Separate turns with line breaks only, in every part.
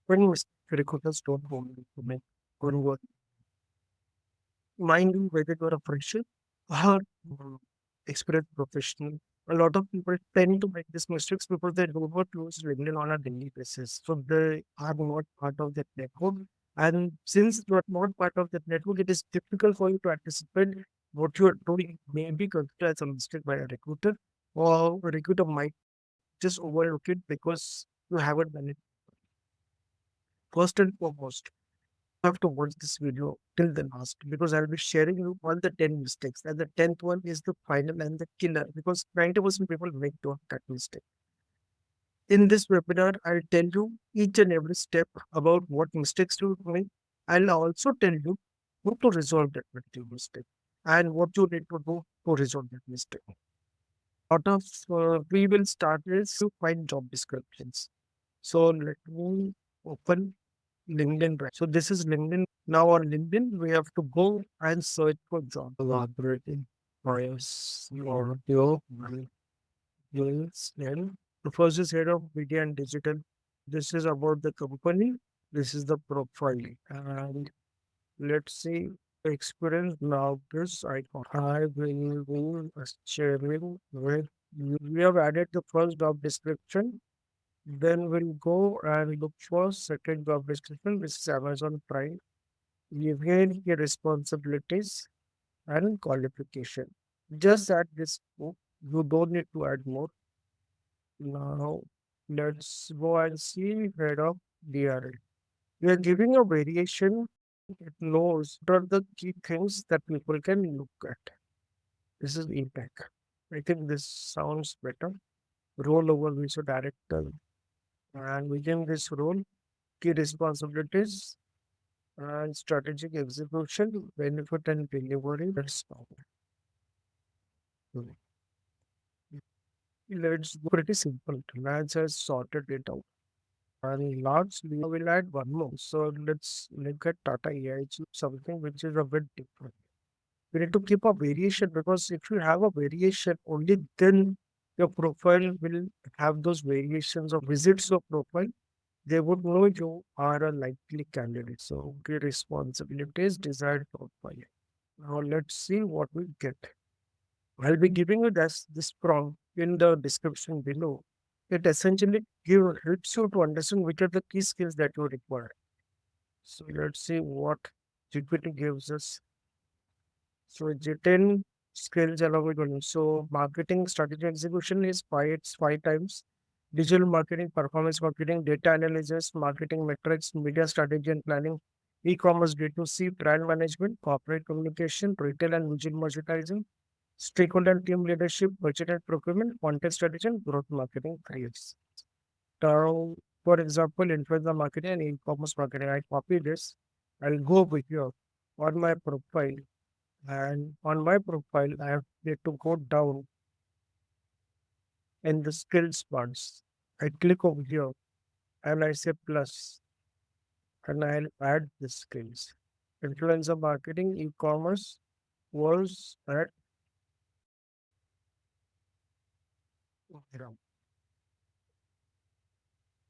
when recruiters don't want to make good work, mind you, whether you're a fresher or experienced professional, a lot of people tend to make these mistakes because they do not use LinkedIn on a daily basis. So they are not part of that network. And since you are not part of that network, it is difficult for you to anticipate what you are doing may be considered as a mistake by a recruiter, or a recruiter might just overlook it because you haven't done it. First and foremost, you have to watch this video till the last because I'll be sharing you all the 10 mistakes. And the 10th one is the final and the killer because 90% people make that mistake. In this webinar, I'll tell you each and every step about what mistakes to make. I'll also tell you how to resolve that particular mistake and what you need to do to resolve that mistake. Out of we will start is to find job descriptions. So let me open LinkedIn. Right. So this is LinkedIn. Now on LinkedIn, we have to go and search for job. Collaborating bias or your then the first is head of media and digital. This is about the company. This is the profile. And let's see experience now this icon. I will be sharing with you. We have added the first job description. Then we'll go and look for second job description, which is Amazon Prime. You gain your responsibilities and qualification. Just add this book. You don't need to add more. Now let's go and see head of DRL. We are giving a variation. It knows what are the key things that people can look at. This is impact. I think this sounds better. Rollover, we should director, and within this role, key responsibilities and strategic execution, benefit and delivery. Let's go pretty simple. Lance has sorted it out. And lastly, I will add one more. So let's look at Tata AI. It's something which is a bit different. We need to keep a variation because if you have a variation, only then your profile will have those variations of visits of profile. They would know you are a likely candidate. So key responsibilities, desired profile. Now let's see what we get. I'll be giving you this prompt in the description below. It essentially helps you to understand which are the key skills that you require. So let's see what GPT gives us. So it's 10 skills along with one. So marketing strategy execution is five times. Digital marketing, performance marketing, data analysis, marketing metrics, media strategy and planning, e-commerce D2C, brand management, corporate communication, retail and visual merchandising, stakeholder and team leadership, budget and procurement, content strategy, and growth marketing creates. Now, for example, influencer marketing and e-commerce marketing, I copy this. I'll go over here on my profile, and on my profile, I have need to go down in the skills parts. I click over here and I say plus, and I'll add the skills. Influencer marketing, e-commerce was at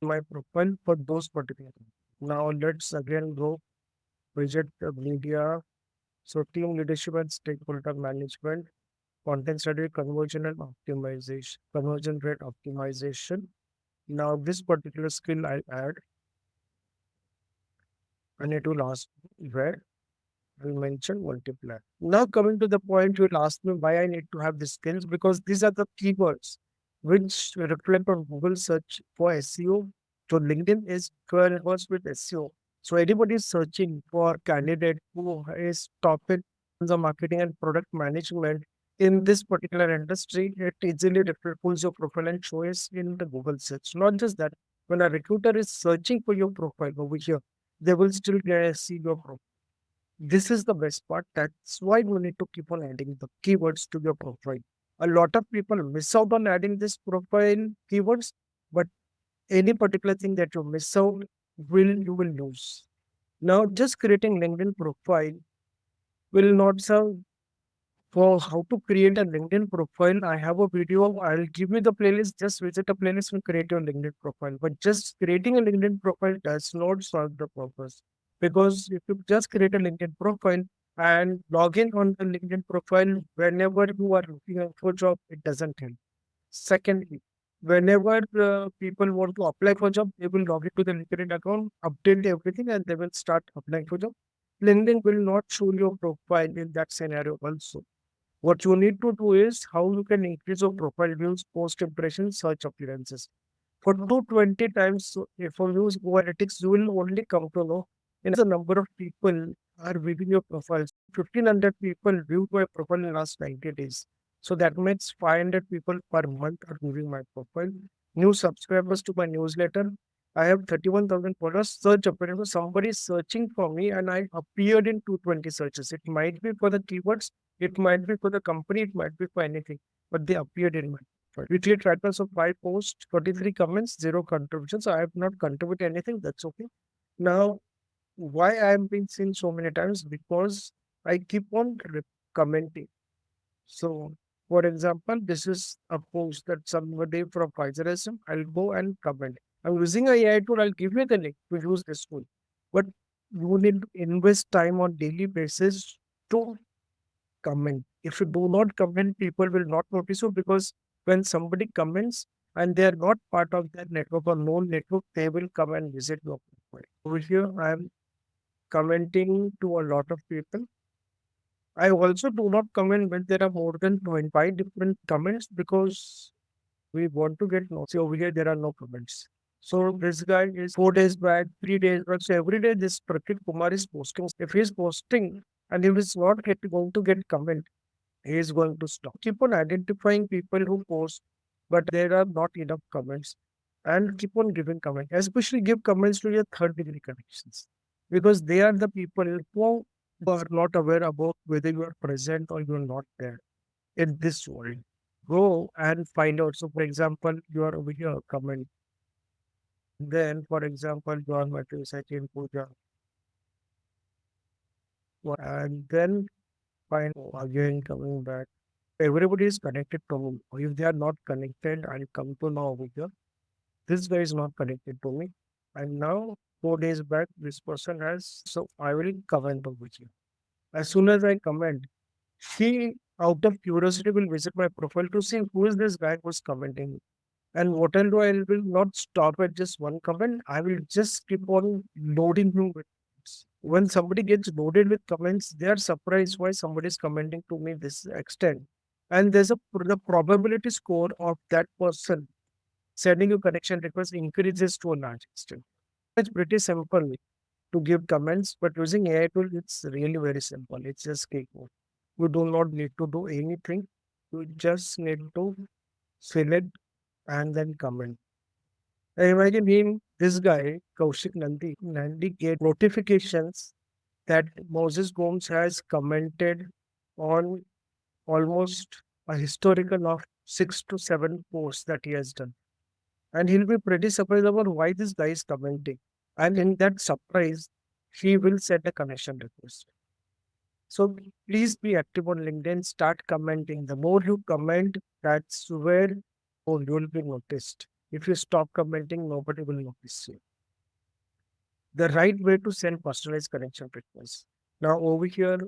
my profile for those particular. Now let's again go visit the media. So team leadership and stakeholder management, content strategy, conversion and optimization, conversion rate optimization. Now this particular skill I add, I need to ask where we mentioned multiplier. Now coming to the point, you will ask me why I need to have these skills because these are the keywords which reflect on Google search for SEO. So LinkedIn is works with SEO. So anybody is searching for candidate who is top in the marketing and product management in this particular industry, it easily pulls your profile and shows in the Google search. Not just that, when a recruiter is searching for your profile over here, they will still see your profile. This is the best part. That's why you need to keep on adding the keywords to your profile. A lot of people miss out on adding this profile keywords, but any particular thing that you miss out you will lose. Now, just creating LinkedIn profile will not serve For how to create a LinkedIn profile, I have a video. I'll give you the playlist. Just visit a playlist and create your LinkedIn profile. But just creating a LinkedIn profile does not solve the purpose. Because if you just create a LinkedIn profile and log in on the LinkedIn profile whenever you are looking out for a job, it doesn't help. Secondly, whenever people want to apply for job, they will log into the LinkedIn account, update everything, and they will start applying for job. LinkedIn will not show your profile in that scenario also. What you need to do is how you can increase your profile views, post impressions, search appearances. For 220 times, so if you use Go Analytics, you will only come to know in the number of people are viewing your profiles. 1,500 people viewed my profile in the last 90 days. So that means 500 people per month are viewing my profile. New subscribers to my newsletter. I have 31,000 followers. Search appearance. Somebody is searching for me and I appeared in 220 searches. It might be for the keywords, it might be for the company, it might be for anything, but they appeared in my profile. Weekly trackers of 5 posts, 43 comments, zero contributions. So I have not contributed anything. That's okay. Now, why I am being seen so many times? Because I keep on commenting. So, for example, this is a post that somebody from Pfizerism, I'll go and comment. I'm using a AI tool, I'll give you the link to use this tool. But you need to invest time on daily basis to comment. If you do not comment, people will not notice you because when somebody comments and they are not part of that network or known network, they will come and visit your profile. Over here, I am commenting to a lot of people. I also do not comment when there are more than 25 different comments because we want to get notes. Over here, there are no comments. So this guy is 4 days back, 3 days back. So every day this Prakrit Kumar is posting. If he is posting and if it's not going to get comment, he is going to stop. Keep on identifying people who post, but there are not enough comments. And keep on giving comments. Especially give comments to your third degree connections. Because they are the people who are not aware about whether you are present or you are not there in this world. Go and find out. So, for example, you are over here, comment. Then, for example, you are Matthew Sachin Puja. And then find again coming back. Everybody is connected to me. If they are not connected, I'll come to know over here. This guy is not connected to me. And now, 4 days back, this person has. So, I will comment over here. As soon as I comment, she, out of curiosity, will visit my profile to see who is this guy who's commenting. And what I'll do, I will not stop at just one comment. I will just keep on loading him with comments. When somebody gets loaded with comments, they are surprised why somebody is commenting to me this extent. And there's the probability score of that person sending you connection request increases to a large extent. It's pretty simple to give comments, but using AI tool, it's really very simple. It's just click. You do not need to do anything. You just need to select and then comment. Imagine him, this guy, Kaushik Nandi. Nandi get notifications that Moses Gomes has commented on almost a historical of 6 to 7 posts that he has done. And he'll be pretty surprised about why this guy is commenting. And in that surprise, he will set a connection request. So please be active on LinkedIn, start commenting. The more you comment, that's where you'll be noticed. If you stop commenting, nobody will notice you. The right way to send personalized connection requests. Now over here,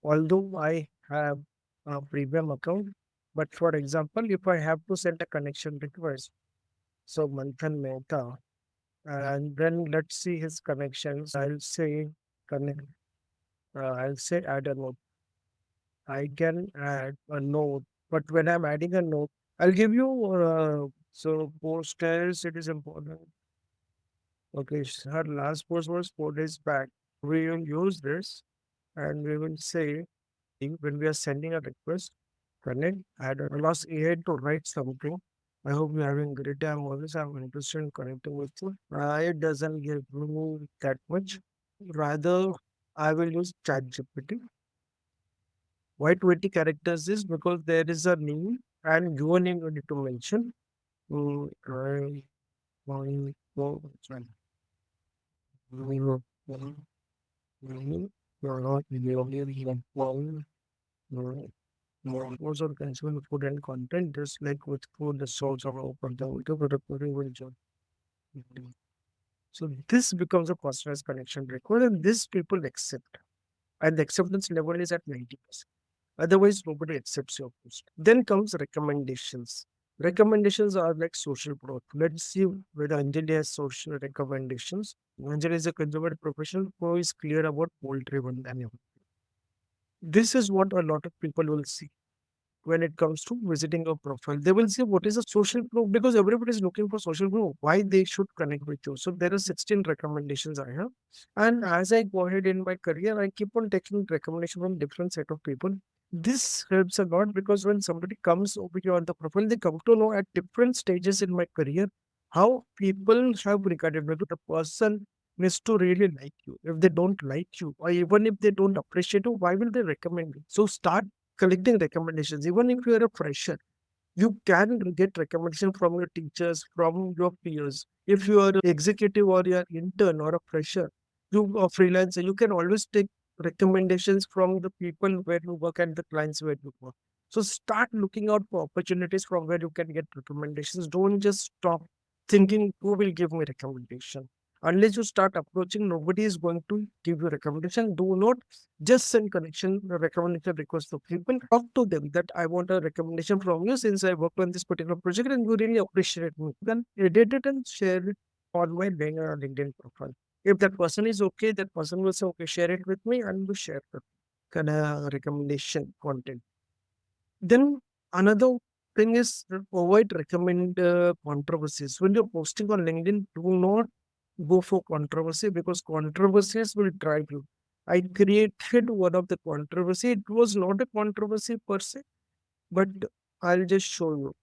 although I have a premium account, but for example, if I have to send a connection request, so Manthan Mehta, and then let's see his connections. I'll say connect. I'll say add a note. I can add a note, but when I'm adding a note, I'll give you so posters. It is important. Okay, her last post was 4 days back. We will use this and we will say when we are sending a request, connect, add a last AI to write something. I hope you're having a great time. Always I'm interested in connecting with you. It doesn't give me that much. Rather, I will use ChatGPT. Why 20 characters is because there is a name and your name you need to mention. Mm, I want to try. You're not really one. More on consuming food and content, just like with food, the source of our productivity will join. So this becomes a personalized connection record, and this people accept, and the acceptance level is at 90%. Otherwise, nobody accepts your post. Then comes recommendations. Recommendations are like social proof. Let's see whether Anjali has social recommendations. Anjali is a consumer professional who is clear about poultry one and everything. This is what a lot of people will see when it comes to visiting a profile. They will say what is a social proof because everybody is looking for social proof. Why they should connect with you? So there are 16 recommendations I have, and as I go ahead in my career, I keep on taking recommendation from different set of people. This helps a lot because when somebody comes over here on the profile, they come to know at different stages in my career how people have regarded me. The person needs to really like you. If they don't like you, or even if they don't appreciate you, why will they recommend you? So start collecting recommendations. Even if you are a fresher, you can get recommendation from your teachers, from your peers. If you are an executive or you are intern or a fresher, you are freelancer, you can always take recommendations from the people where you work and the clients where you work. So start looking out for opportunities from where you can get recommendations. Don't just stop thinking who will give me recommendation. Unless you start approaching, nobody is going to give you recommendation. Do not just send connection recommendation request to people. Talk to them that I want a recommendation from you since I worked on this particular project and you really appreciate me. Then edit it and share it on my LinkedIn profile. If that person is okay, that person will say, okay, share it with me and we share the kind of recommendation content. Then another thing is avoid recommend controversies. When you're posting on LinkedIn, do not go for controversy because controversies will drive you. I created one of the controversy. It was not a controversy per se, but I'll just show you.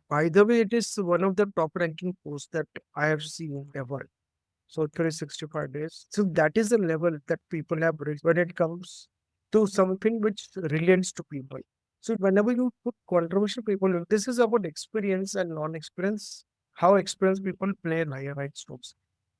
By the way, it is one of the top ranking posts that I have seen ever. So 365 days. So that is the level that people have reached when it comes to something which relates to people. So whenever you put controversial people, this is about experience and non-experience, how experienced people play higher right strokes.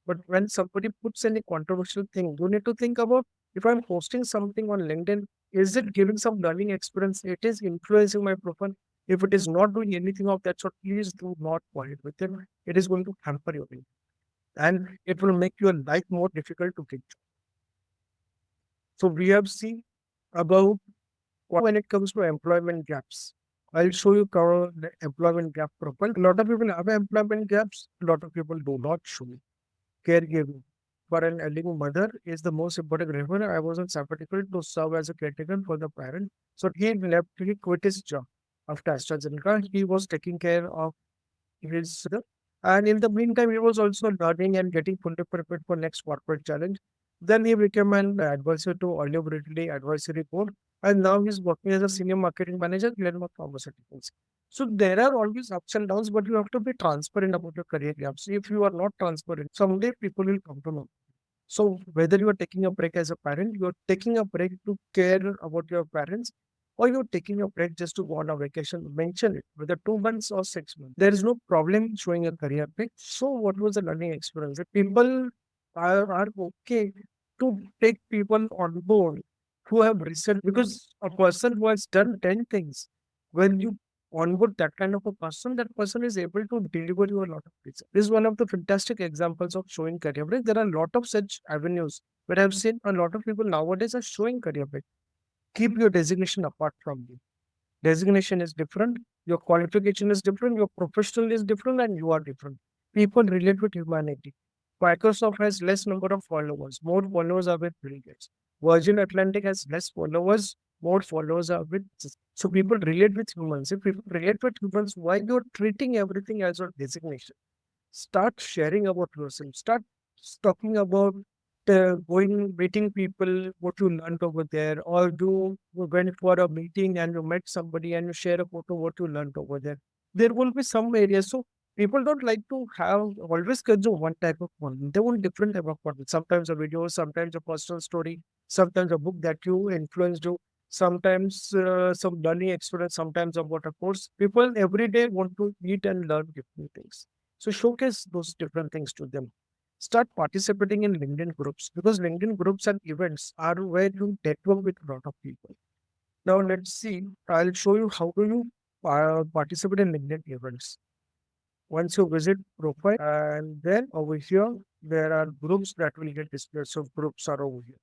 But when somebody puts any controversial thing, you need to think about if I'm posting something on LinkedIn, is it giving some learning experience? It is influencing my profile. If it is not doing anything of that sort, please do not follow it with it. It is going to hamper your life and it will make your life more difficult to get. So we have seen about when it comes to employment gaps. I'll show you cover the employment gap profile. A lot of people have employment gaps. A lot of people do not show it. Caregiving for an ailing mother is the most important reason. I was on sabbatical to serve as a caretaker for the parent. So he quit his job after AstraZeneca. He was taking care of his and in the meantime, he was also learning and getting fully prepared for next corporate challenge. Then he became an advisor to Olive Ridley Advisory Board, and now he's working as a senior marketing manager at Glenmark Pharmaceuticals. So there are always ups and downs, but you have to be transparent about your career gaps. If you are not transparent, someday people will come to know. So whether you are taking a break as a parent, you are taking a break to care about your parents, or you're taking a break just to go on a vacation, mention it, whether 2 months or 6 months. There is no problem in showing a career break. So what was the learning experience? If people are okay to take people on board who have recent because a person who has done 10 things, when you onboard that kind of a person, that person is able to deliver you a lot of things. This is one of the fantastic examples of showing career break. There are a lot of such avenues, but I've seen a lot of people nowadays are showing career break. Keep your designation apart from you. Designation is different, your qualification is different, your professional is different, and you are different. People relate with humanity. Microsoft has less number of followers. More followers are with Bill Gates. Virgin Atlantic has less followers. More followers are with. So people relate with humans. If people relate with humans, why you're treating everything as a designation? Start sharing about yourself. Start talking about going meeting people, what you learned over there, or you went for a meeting and you met somebody and you share a photo what you learned over there. There will be some areas. So people don't like to have always consume one type of content. They want different type of content. Sometimes a video, sometimes a personal story, sometimes a book that you influenced you, sometimes some learning experience, sometimes about a course. People every day want to eat and learn different things. So showcase those different things to them. Start participating in LinkedIn groups because LinkedIn groups and events are where you network with a lot of people. Now let's see. I'll show you how do you participate in LinkedIn events. Once you visit profile, and then over here there are groups that will get displayed. So groups are over here.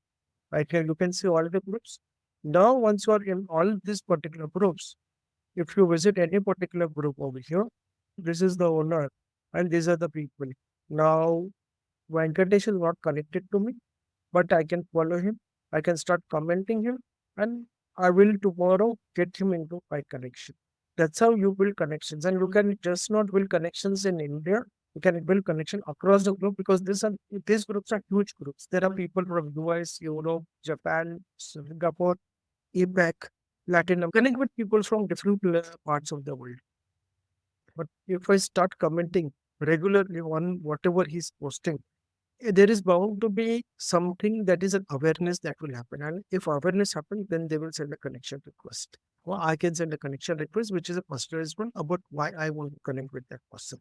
Right here you can see all the groups. Now once you are in all these particular groups, if you visit any particular group over here, this is the owner and these are the people. Now Venkatesh is not connected to me, but I can follow him. I can start commenting him, and I will tomorrow get him into my connection. That's how you build connections, and you can just not build connections in India. You can build connection across the globe because these groups are huge groups. There are people from US, Europe, Japan, Singapore, APAC, Latin America. Connect with people from different parts of the world. But if I start commenting regularly on whatever he's posting, there is bound to be something that is an awareness that will happen. And if awareness happens, then they will send a connection request. Or I can send a connection request, which is a personalized one about why I want to connect with that person.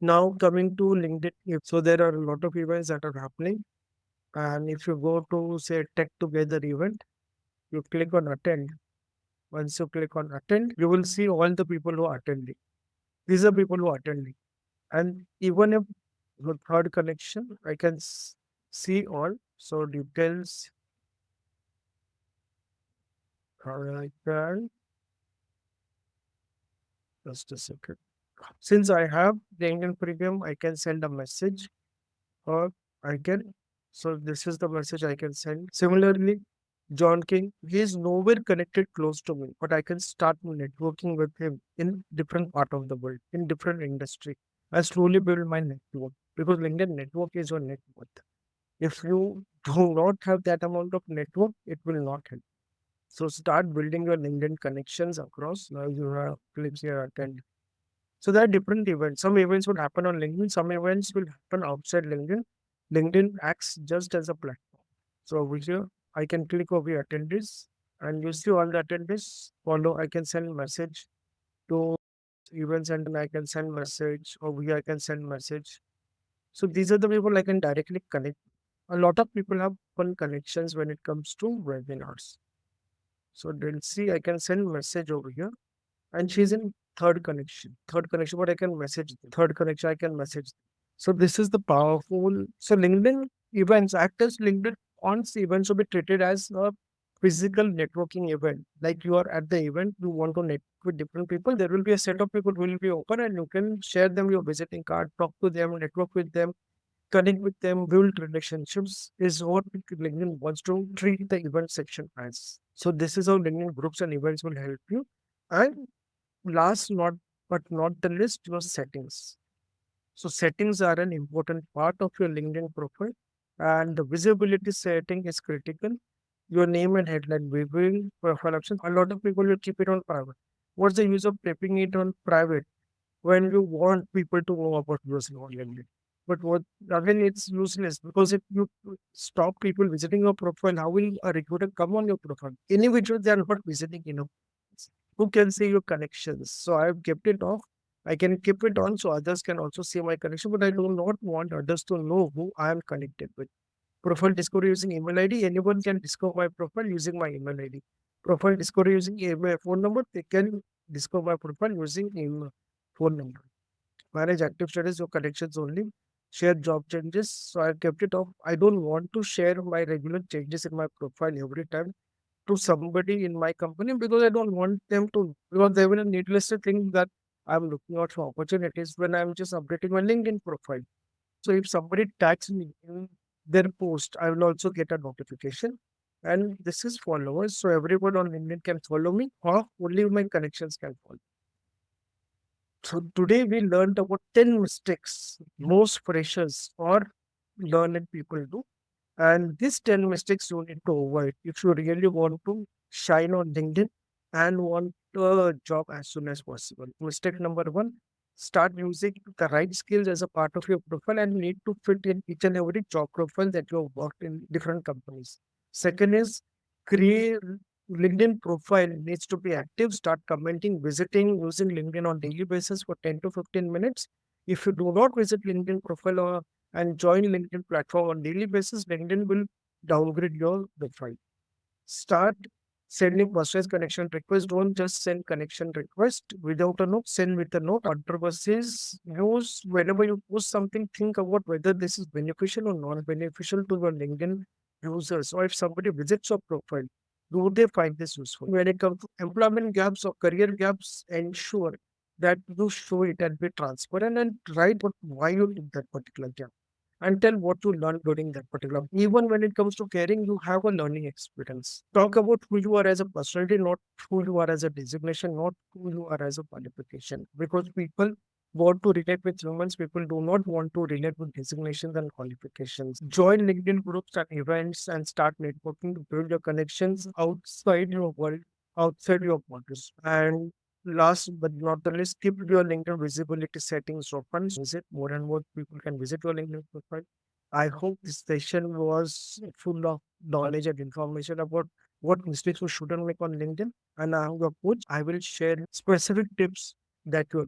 Now coming to LinkedIn, so there are a lot of events that are happening. And if you go to say Tech Together event, you click on attend. Once you click on attend, you will see all the people who are attending. These are people who are attending. And even if the third connection, I can see all. So details, I can just a second. Since I have the Indian premium, I can send a message or I can. So this is the message I can send. Similarly, John King, he is nowhere connected close to me, but I can start networking with him in different part of the world, in different industry. I slowly build my network because LinkedIn network is your net worth. If you do not have that amount of network, it will not help. So start building your LinkedIn connections across. Now you have clips here attend. So there are different events. Some events will happen on LinkedIn. Some events will happen outside LinkedIn. LinkedIn acts just as a platform. So over here, I can click over here, attendees, and you see all the attendees. Follow. I can send message to events, and then I can send message over here. I can send message. So these are the people I can directly connect. A lot of people have fun connections when it comes to webinars. So they'll see I can send message over here and she's in third connection. Third connection, but I can message. Third connection, I can message. So this is the powerful. So LinkedIn events, act as LinkedIn on events should be treated as a physical networking event. Like you are at the event, you want to network with different people. There will be a set of people who will be open and you can share them your visiting card, talk to them, network with them, connect with them, build relationships is what LinkedIn wants to treat the event section as. So this is how LinkedIn groups and events will help you. And last not but not the least, your settings. So settings are an important part of your LinkedIn profile and the visibility setting is critical. Your name and headline, we will profile options. A lot of people will keep it on private. What's the use of keeping it on private when you want people to know about yourself on LinkedIn? But what again, it's useless because if you stop people visiting your profile, how will a recruiter come on your profile? Individually, they are not visiting, who can see your connections. So I've kept it off. I can keep it on so others can also see my connection, but I do not want others to know who I am connected with. Profile discovery using email ID. Anyone can discover my profile using my email ID. Profile discovery using email phone number. They can discover my profile using email phone number. Manage active status or connections only. Share job changes. So I kept it off. I don't want to share my regular changes in my profile every time to somebody in my company because I don't want them to, because they will needlessly think that I'm looking out for opportunities when I'm just updating my LinkedIn profile. So if somebody tags me in their post, I will also get a notification. And this is followers. So everyone on LinkedIn can follow me or only my connections can follow. So today we learned about 10 mistakes most freshers or learned people do. And these 10 mistakes you need to avoid if you really want to shine on LinkedIn and want a job as soon as possible. Mistake number one, start using the right skills as a part of your profile and need to fit in each and every job profile that you have worked in different companies. Second is create LinkedIn profile needs to be active. Start commenting, visiting, using LinkedIn on daily basis for 10 to 15 minutes. If you do not visit LinkedIn profile and join LinkedIn platform on daily basis, LinkedIn will downgrade your profile. Start Sending personalized connection request, don't just send connection request without a note, send with a note. Controversies, use whenever you post something, think about whether this is beneficial or non beneficial to your LinkedIn users, or if somebody visits your profile, do they find this useful? When it comes to employment gaps or career gaps, ensure that you show it and be transparent and write why you did that particular gap and tell what you learned during that particular. Even when it comes to caring, you have a learning experience. Talk about who you are as a personality, not who you are as a designation, not who you are as a qualification. Because people want to relate with humans, people do not want to relate with designations and qualifications. Join LinkedIn groups and events and start networking to build your connections outside your world, outside your borders. And last but not the least, keep your LinkedIn visibility settings open. Visit more and more people can visit your LinkedIn profile. I hope this session was full of knowledge and information about what mistakes we shouldn't make on LinkedIn. And I am your coach. I will share specific tips that you